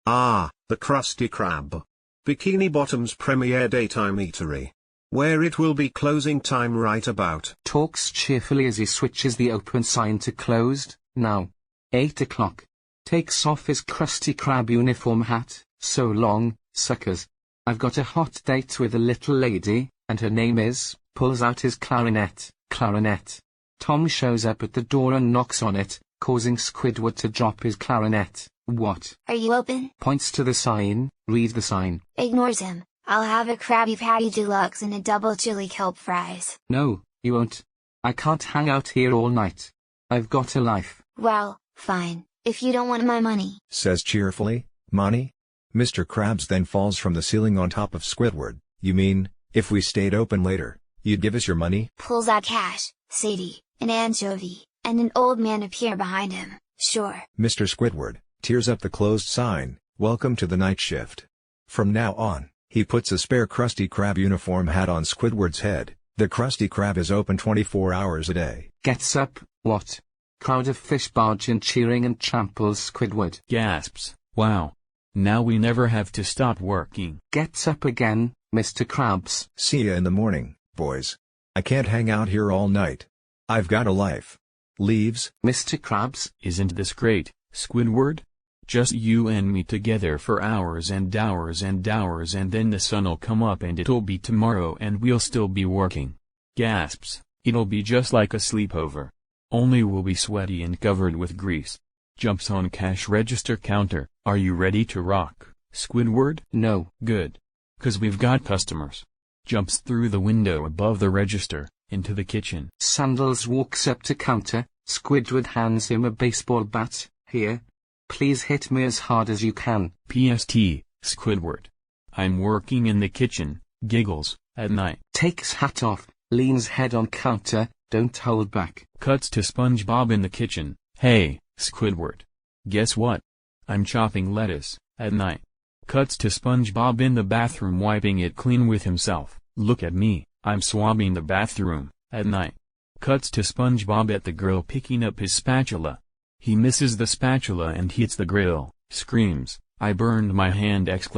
Ah, the Krusty Krab. Bikini Bottom's premiere daytime eatery. Where it will be closing time right about. Talks cheerfully as he switches the open sign to closed. Now. 8 o'clock. Takes off his Krusty Krab uniform hat. So long, suckers. I've got a hot date with a little lady, and her name is, pulls out his clarinet. Tom shows up at the door and knocks on it, causing Squidward to drop his clarinet. What? Are you open? Points to the sign, read the sign. Ignores him. I'll have a Krabby Patty Deluxe and a double chili kelp fries. No, you won't. I can't hang out here all night. I've got a life. Well, fine, if you don't want my money. Says cheerfully, money? Mr. Krabs then falls from the ceiling on top of Squidward. You mean, if we stayed open later, you'd give us your money? Pulls out cash, Sadie, an anchovy, and an old man appear behind him. Sure. Mr. Squidward tears up the closed sign, welcome to the night shift. From now on, he puts a spare Krusty Krab uniform hat on Squidward's head. The Krusty Krab is open 24 hours a day. Gets up, what? Crowd of fish barge in cheering and tramples Squidward. Gasps, wow. Now we never have to stop working. Gets up again, Mr. Krabs. See ya in the morning, boys. I can't hang out here all night. I've got a life. Leaves. Mr. Krabs. Isn't this great, Squidward? Just you and me together for hours and hours and hours, and then the sun'll come up and it'll be tomorrow and we'll still be working. Gasps, it'll be just like a sleepover. Only we'll be sweaty and covered with grease. Jumps on cash register counter. Are you ready to rock, Squidward? No. Good. 'Cause we've got customers. Jumps through the window above the register, into the kitchen. Sandals walks up to counter. Squidward hands him a baseball bat. Here. Please hit me as hard as you can. PST, Squidward. I'm working in the kitchen, giggles, at night. Takes hat off, leans head on counter, don't hold back. Cuts to SpongeBob in the kitchen. Hey, Squidward. Guess what? I'm chopping lettuce, at night. Cuts to SpongeBob in the bathroom wiping it clean with himself. Look at me, I'm swabbing the bathroom, at night. Cuts to SpongeBob at the grill picking up his spatula. He misses the spatula and hits the grill, screams, I burned my hand ! At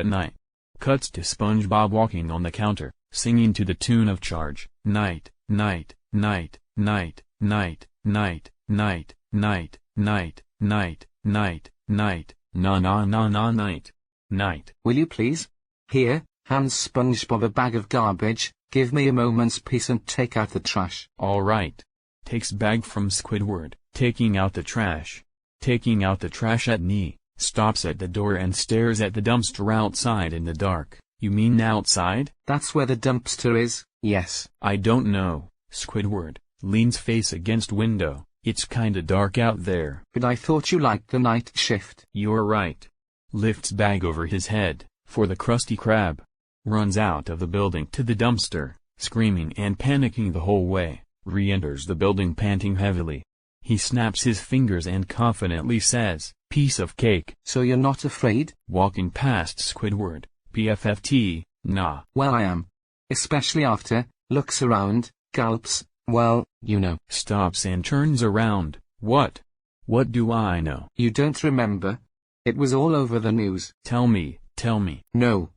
night. Cuts to SpongeBob walking on the counter, singing to the tune of Charge, night, night, night, night, night, night, night, night, night, night, night, night, na na na na night, night. Will you please? Here, hands SpongeBob a bag of garbage, give me a moment's peace and take out the trash. All right. Takes bag from Squidward, taking out the trash. Taking out the trash at knee, stops at the door and stares at the dumpster outside in the dark. You mean outside? That's where the dumpster is, yes. I don't know, Squidward, leans face against window. It's kinda dark out there. But I thought you liked the night shift. You're right. Lifts bag over his head, for the Krusty Krab. Runs out of the building to the dumpster, screaming and panicking the whole way. Re-enters the building panting heavily. He snaps his fingers and confidently says, piece of cake. So you're not afraid? Walking past Squidward, PFFT, nah. Well I am. Especially after, looks around, gulps, well, you know. Stops and turns around. What? What do I know? You don't remember? It was all over the news. Tell me, tell me. No,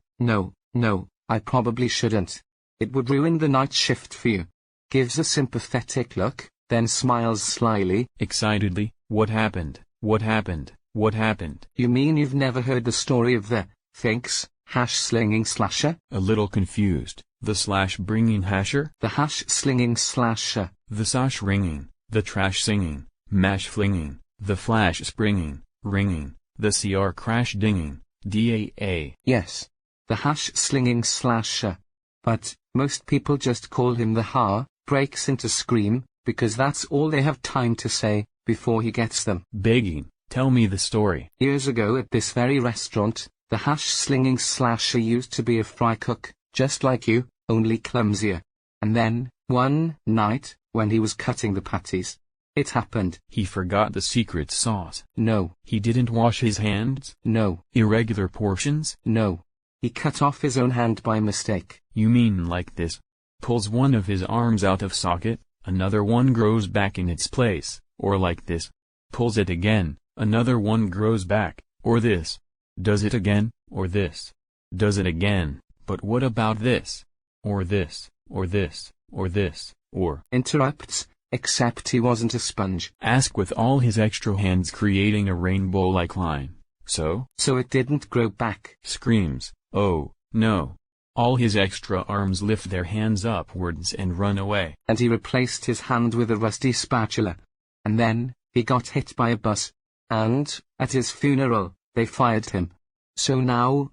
I probably shouldn't. It would ruin the night shift for you. Gives a sympathetic look, then smiles slyly. Excitedly, what happened? What happened? What happened? You mean you've never heard the story of the, #slinging slasher? A little confused. The slash bringing hasher? The #slinging slasher. The sash ringing, the trash singing, mash flinging, the flash springing, ringing, the CR crash dinging, DAA. Yes. The #slinging slasher. But, most people just call him the breaks into scream, because that's all they have time to say, before he gets them. Begging, tell me the story. Years ago at this very restaurant, the #slinging slasher used to be a fry cook, just like you, only clumsier. And then, one night, when he was cutting the patties, it happened. He forgot the secret sauce. No. He didn't wash his hands? No. Irregular portions? No. He cut off his own hand by mistake. You mean like this? Pulls one of his arms out of socket, another one grows back in its place, or like this. Pulls it again, Another one grows back, or this. Does it again, or this. Does it again, but what about this? Or this, or this, or this, or... Interrupts, except he wasn't a sponge. Ask with all his extra hands creating a rainbow-like line. So it didn't grow back. Screams, oh, no. All his extra arms lift their hands upwards and run away. And he replaced his hand with a rusty spatula. And then, he got hit by a bus. And, at his funeral, they fired him. So now,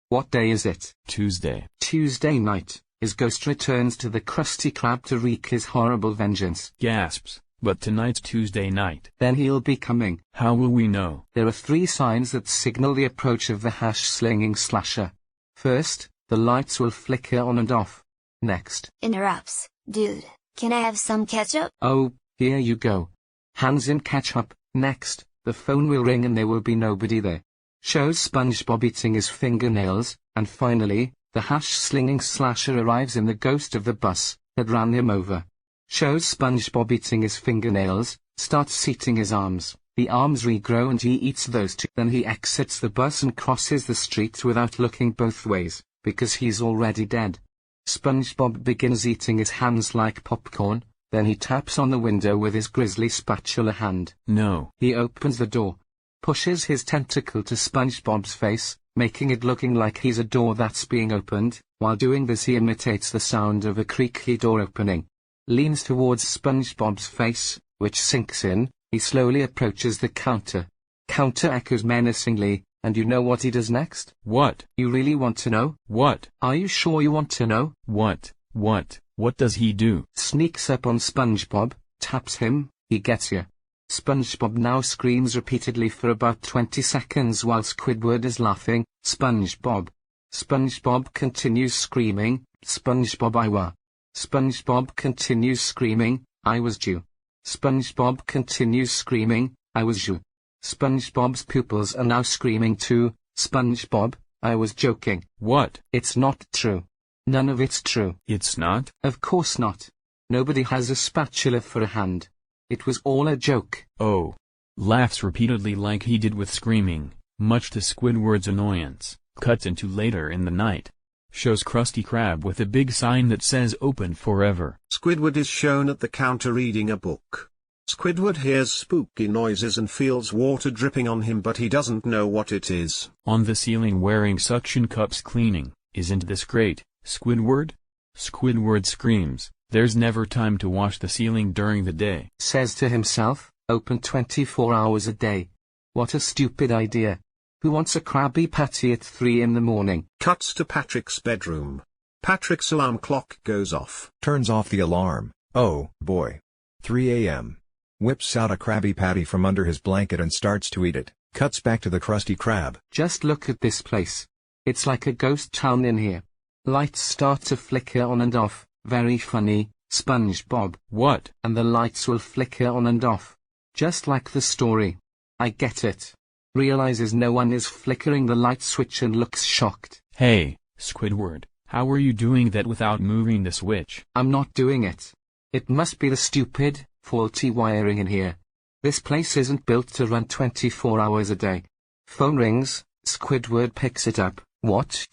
what day is it? Tuesday. Tuesday night, his ghost returns to the Krusty Krab to wreak his horrible vengeance. Gasps, but tonight's Tuesday night. Then he'll be coming. How will we know? There are 3 signs that signal the approach of the /slinging slasher. First, the lights will flicker on and off. Next. Interrupts. Dude, can I have some ketchup? Oh, here you go. Hands in ketchup. Next, the phone will ring and there will be nobody there. Shows SpongeBob eating his fingernails, and finally, the /slinging slasher arrives in the ghost of the bus that ran him over. Shows SpongeBob eating his fingernails, starts eating his arms. The arms regrow and he eats those too. Then he exits the bus and crosses the street without looking both ways, because he's already dead. SpongeBob begins eating his hands like popcorn, then he taps on the window with his grisly spatula hand. No. He opens the door, pushes his tentacle to SpongeBob's face, making it looking like he's a door that's being opened. While doing this he imitates the sound of a creaky door opening. Leans towards SpongeBob's face, which sinks in. He slowly approaches the counter. Counter echoes menacingly, and you know what he does next? What? You really want to know? What? Are you sure you want to know? What? What does he do? Sneaks up on SpongeBob, taps him, he gets you. SpongeBob now screams repeatedly for about 20 seconds while Squidward is laughing. SpongeBob. SpongeBob continues screaming, SpongeBob I were. SpongeBob continues screaming, I was you. SpongeBob continues screaming, I was you. SpongeBob's pupils are now screaming too, SpongeBob, I was joking. What? It's not true. None of it's true. It's not? Of course not. Nobody has a spatula for a hand. It was all a joke. Oh. Laughs repeatedly like he did with screaming, much to Squidward's annoyance. Cuts into later in the night. Shows Krusty Krab with a big sign that says open forever. Squidward is shown at the counter reading a book. Squidward hears spooky noises and feels water dripping on him, but he doesn't know what it is. On the ceiling wearing suction cups cleaning, isn't this great, Squidward? Squidward screams, there's never time to wash the ceiling during the day. Says to himself, open 24 hours a day. What a stupid idea. Who wants a Krabby Patty at 3 in the morning? Cuts to Patrick's bedroom. Patrick's alarm clock goes off. Turns off the alarm. Oh, boy. 3 a.m. Whips out a Krabby Patty from under his blanket and starts to eat it. Cuts back to the Krusty Krab. Just look at this place. It's like a ghost town in here. Lights start to flicker on and off. Very funny, SpongeBob. What? And the lights will flicker on and off. Just like the story. I get it. Realizes no one is flickering the light switch and looks shocked. Hey, Squidward, how are you doing that without moving the switch? I'm not doing it. It must be the stupid, faulty wiring in here. This place isn't built to run 24 hours a day. Phone rings, Squidward picks it up. What?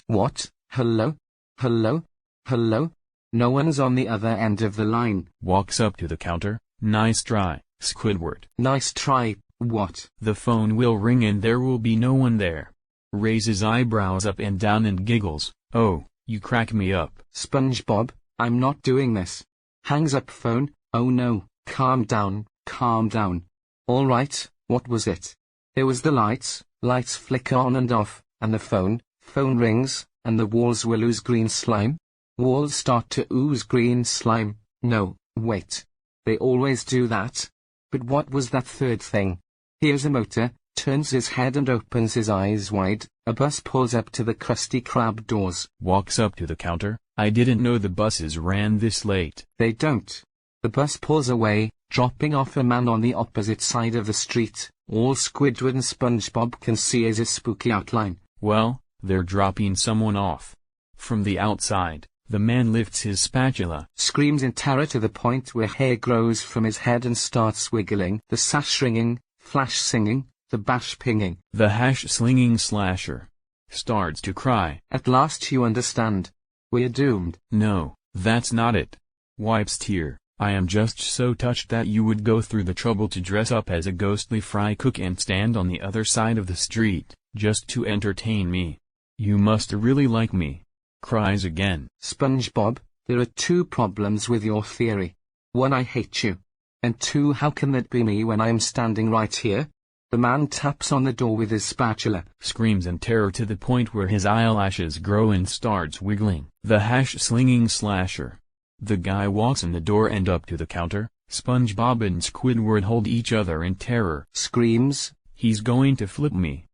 Hello? Hello? Hello? No one's on the other end of the line. Walks up to the counter. Nice try, Squidward. Nice try, what? The phone will ring and there will be no one there. Raises eyebrows up and down and giggles. Oh, you crack me up. SpongeBob, I'm not doing this. Hangs up phone. Oh no, calm down, calm down. All right, what was it? There was the lights flicker on and off, and the phone rings, and the walls will ooze green slime. Walls start to ooze green slime. No, wait. They always do that. But what was that third thing? Here's a motor, turns his head and opens his eyes wide. A bus pulls up to the Krusty Krab doors. Walks up to the counter. I didn't know the buses ran this late. They don't. The bus pulls away, dropping off a man on the opposite side of the street. All Squidward and SpongeBob can see is his spooky outline. Well, they're dropping someone off. From the outside, the man lifts his spatula. Screams in terror to the point where hair grows from his head and starts wiggling. The sash ringing, flash singing, the bash pinging. The hash slinging slasher starts to cry. At last you understand. We're doomed. No, that's not it. Wipes tear. I am just so touched that you would go through the trouble to dress up as a ghostly fry cook and stand on the other side of the street, just to entertain me. You must really like me. Cries again. SpongeBob, there are two problems with your theory. One, I hate you. And two, how can that be me when I am standing right here? The man taps on the door with his spatula. Screams in terror to the point where his eyelashes grow and starts wiggling. The hash slinging slasher. The guy walks in the door and up to the counter. SpongeBob and Squidward hold each other in terror. Screams. He's going to flip me.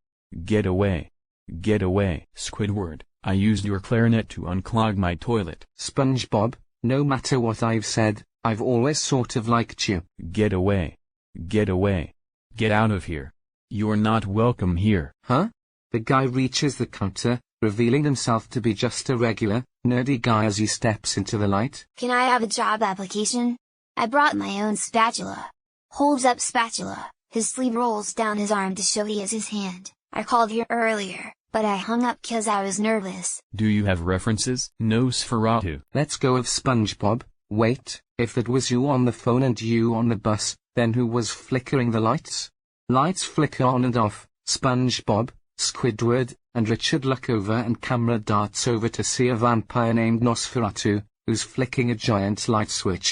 Get away. Get away. Squidward, I used your clarinet to unclog my toilet. SpongeBob, no matter what I've said, I've always sort of liked you. Get away. Get away. Get out of here. You're not welcome here. Huh? The guy reaches the counter, revealing himself to be just a regular, nerdy guy as he steps into the light. Can I have a job application? I brought my own spatula. Holds up spatula, his sleeve rolls down his arm to show he has his hand. I called here earlier, but I hung up 'cause I was nervous. Do you have references? No, 𝘁𝗴𝗀𝗃. Let's go of SpongeBob. Wait, if that was you on the phone and you on the bus, then who was flickering the lights? Lights flicker on and off. SpongeBob, Squidward, and Richard look over and camera darts over to see a vampire named 𝘁𝗴𝗀𝗃, who's flicking a giant light switch.